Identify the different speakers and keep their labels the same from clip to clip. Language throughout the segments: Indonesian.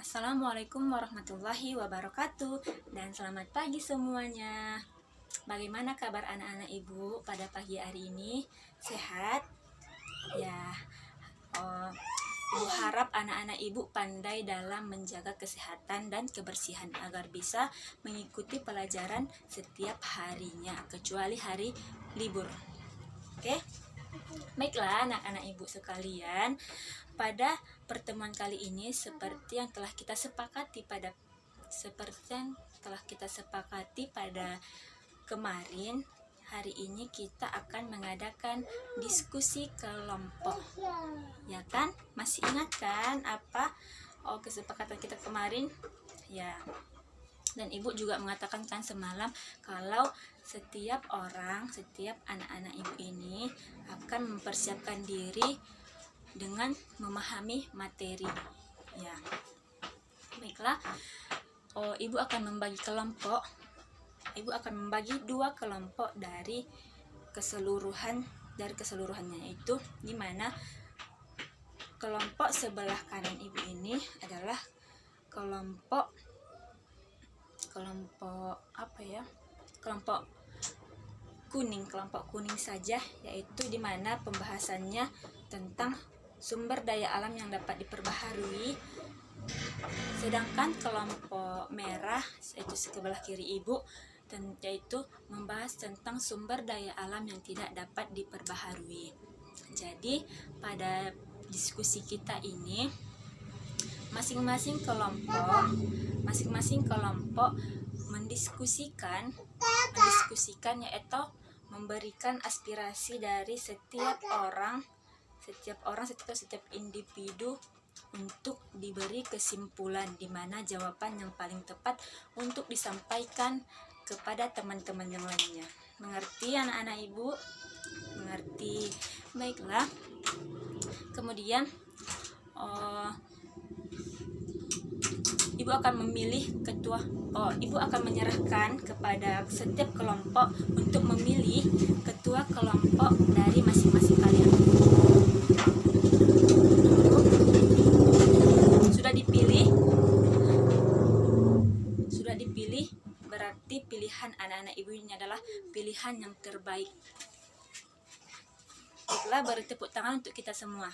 Speaker 1: Assalamualaikum warahmatullahi wabarakatuh. Dan selamat pagi semuanya. Bagaimana kabar anak-anak ibu pada pagi hari ini? Sehat? Ya, ibu harap anak-anak ibu pandai dalam menjaga kesehatan dan kebersihan agar bisa mengikuti pelajaran setiap harinya, kecuali hari libur. Oke? Baiklah anak-anak ibu sekalian, pada pertemuan kali ini seperti yang telah kita sepakati pada kemarin, hari ini kita akan mengadakan diskusi kelompok. Ya kan? Masih ingat kan apa kesepakatan kita kemarin? Ya. Dan ibu juga mengatakan kan semalam kalau setiap anak-anak ibu ini akan mempersiapkan diri dengan memahami materi. Ya, baiklah. Ibu akan membagi kelompok. Ibu akan membagi 2 kelompok dari keseluruhannya, yaitu di mana kelompok sebelah kanan ibu ini adalah kelompok kuning saja, yaitu di mana pembahasannya tentang sumber daya alam yang dapat diperbaharui. Sedangkan kelompok merah, yaitu sebelah kiri ibu, yaitu membahas tentang sumber daya alam yang tidak dapat diperbaharui. Jadi pada diskusi kita ini masing-masing kelompok mendiskusikan yaitu memberikan aspirasi dari setiap individu untuk diberi kesimpulan di mana jawaban yang paling tepat untuk disampaikan kepada teman-teman yang lainnya. Mengerti anak-anak ibu? Mengerti. Baiklah. Kemudian ibu akan menyerahkan kepada setiap kelompok untuk memilih ketua kelompok dari masing-masing kalian. Sudah dipilih, berarti pilihan anak-anak ibu ini adalah pilihan yang terbaik. Baiklah, beri tepuk tangan untuk kita semua.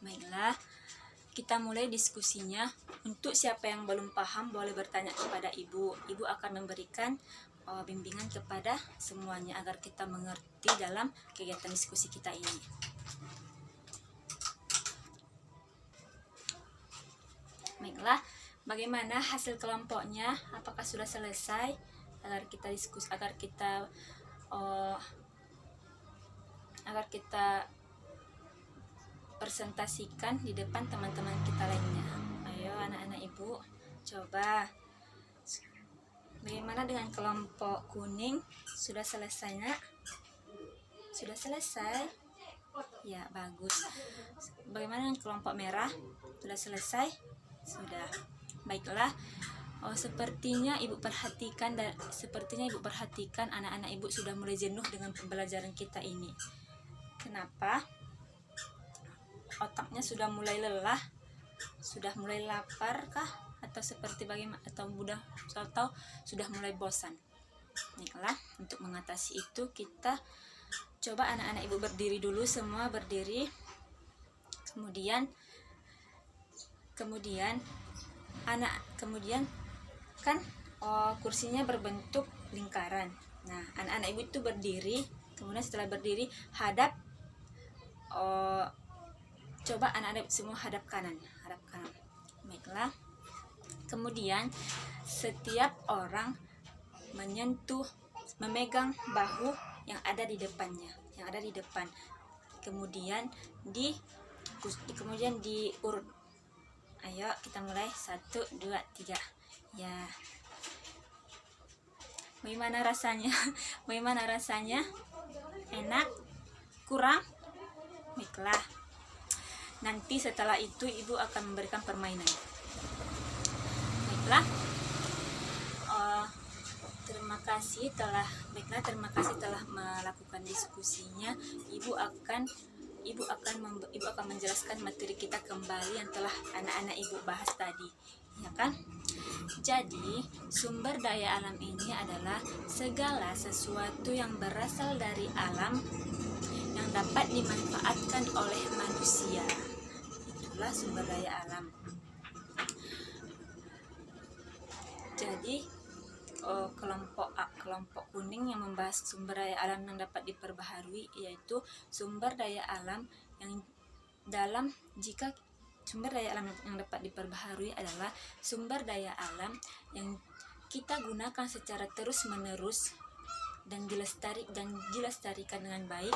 Speaker 1: Baiklah, kita mulai diskusinya. Untuk siapa yang belum paham boleh bertanya kepada ibu. Ibu akan memberikan bimbingan kepada semuanya agar kita mengerti dalam kegiatan diskusi kita ini. Baiklah, bagaimana hasil kelompoknya? Apakah sudah selesai? Agar kita presentasikan di depan teman-teman kita lainnya. Ayo anak-anak ibu, coba. Bagaimana dengan kelompok kuning? Sudah selesai, Nak? Sudah selesai? Ya, bagus. Bagaimana dengan kelompok merah? Sudah selesai? Sudah. Baiklah. Sepertinya ibu perhatikan anak-anak ibu sudah mulai jenuh dengan pembelajaran kita ini. Kenapa? Otaknya sudah mulai lelah, sudah mulai lapar kah, atau seperti bagaimana, atau sudah mulai bosan. Baiklah, untuk mengatasi itu kita coba anak-anak ibu berdiri dulu, semua berdiri. Kemudian kan kursinya berbentuk lingkaran. Nah, anak-anak ibu itu berdiri, kemudian setelah berdiri coba anak-anak semua hadap kanan. Baiklah. Kemudian setiap orang memegang bahu yang ada di depan. Kemudian diurut. Ayo kita mulai. 1, 2, 3. Ya. Bagaimana rasanya? Enak? Kurang? Baiklah. Nanti setelah itu ibu akan memberikan permainan. Baiklah. Terima kasih telah melakukan diskusinya. Ibu akan Ibu akan menjelaskan materi kita kembali yang telah anak-anak ibu bahas tadi, ya kan? Jadi, sumber daya alam ini adalah segala sesuatu yang berasal dari alam yang dapat dimanfaatkan oleh manusia. Itulah sumber daya alam. Jadi, kelompok kuning yang membahas sumber daya alam yang dapat diperbaharui, yaitu sumber daya alam yang sumber daya alam yang dapat diperbaharui adalah sumber daya alam yang kita gunakan secara terus-menerus dan dilestarikan dengan baik,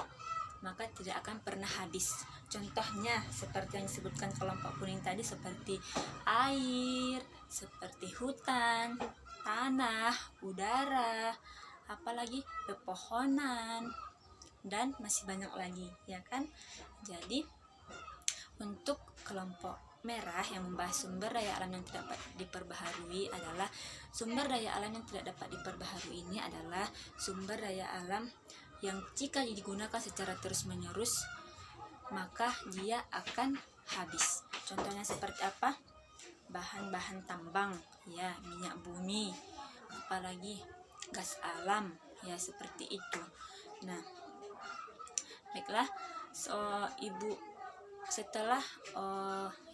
Speaker 1: maka tidak akan pernah habis. Contohnya seperti yang disebutkan kelompok kuning tadi, seperti air, seperti hutan, tanah, udara, apalagi pepohonan, dan masih banyak lagi, ya kan? Jadi untuk kelompok merah yang membahas sumber daya alam yang tidak dapat diperbaharui adalah sumber daya alam yang tidak dapat diperbaharui ini adalah sumber daya alam yang jika digunakan secara terus-menerus maka dia akan habis. Contohnya seperti apa? Bahan-bahan tambang, ya, minyak bumi, apalagi gas alam, ya, seperti itu. Nah, baiklah, ibu, setelah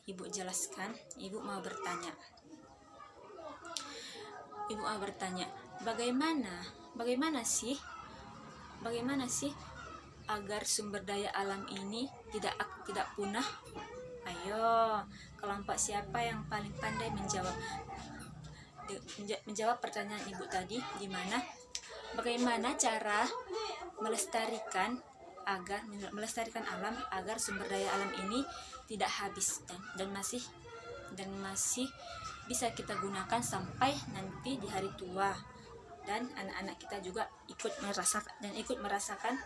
Speaker 1: ibu jelaskan, ibu mau bertanya, bagaimana sih agar sumber daya alam ini tidak punah? Ayo, kelompok siapa yang paling pandai menjawab pertanyaan ibu tadi, bagaimana cara melestarikan alam agar sumber daya alam ini tidak habis dan masih bisa kita gunakan sampai nanti di hari tua, dan anak-anak kita juga ikut merasakan.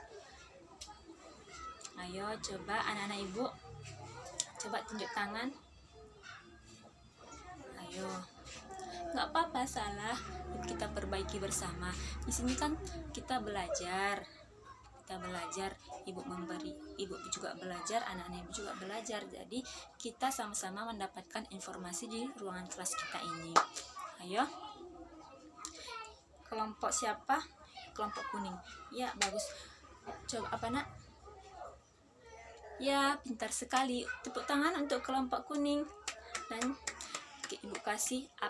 Speaker 1: Ayo, coba anak-anak ibu, coba tunjuk tangan. Ayo, nggak apa-apa salah, kita perbaiki bersama. Di sini kan kita belajar, ibu juga belajar, anak-anak ibu juga belajar. Jadi kita sama-sama mendapatkan informasi di ruangan kelas kita ini. Ayo, kelompok siapa? Kelompok kuning. Ya, bagus. Coba apa, Nak? Ya, pintar sekali. Tepuk tangan untuk kelompok kuning. Dan ibu kasih A+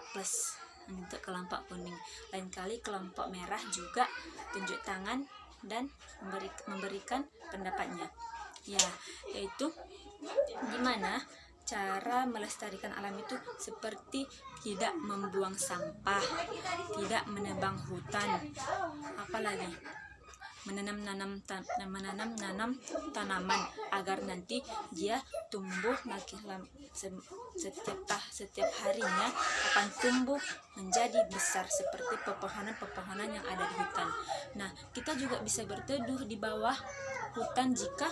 Speaker 1: untuk kelompok kuning. Lain kali kelompok merah juga tunjuk tangan dan memberikan pendapatnya, ya, yaitu gimana cara melestarikan alam itu seperti tidak membuang sampah, tidak menebang hutan, apalagi menanam tanaman agar nanti dia tumbuh makin setiap harinya akan tumbuh menjadi besar seperti pepohonan yang ada di hutan. Nah, kita juga bisa berteduh di bawah hutan jika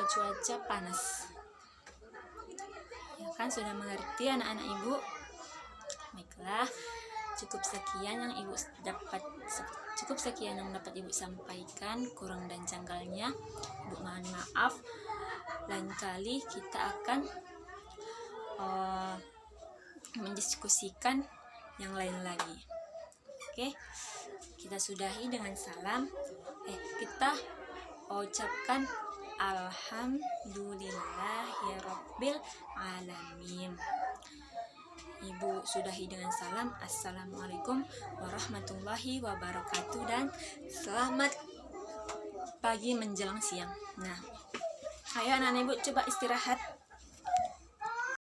Speaker 1: cuaca panas. Ya kan, sudah mengerti anak-anak ibu? Baiklah, cukup sekian yang dapat ibu sampaikan. Kurang dan janggalnya ibu mohon maaf. Lain kali kita akan mendiskusikan yang lain lagi. Oke, kita sudahi dengan salam. Kita ucapkan alhamdulillahirabbil alamin. Ibu sudahi dengan salam. Assalamualaikum warahmatullahi wabarakatuh, dan selamat pagi menjelang siang. Nah, ayo anak-anak ibu coba istirahat.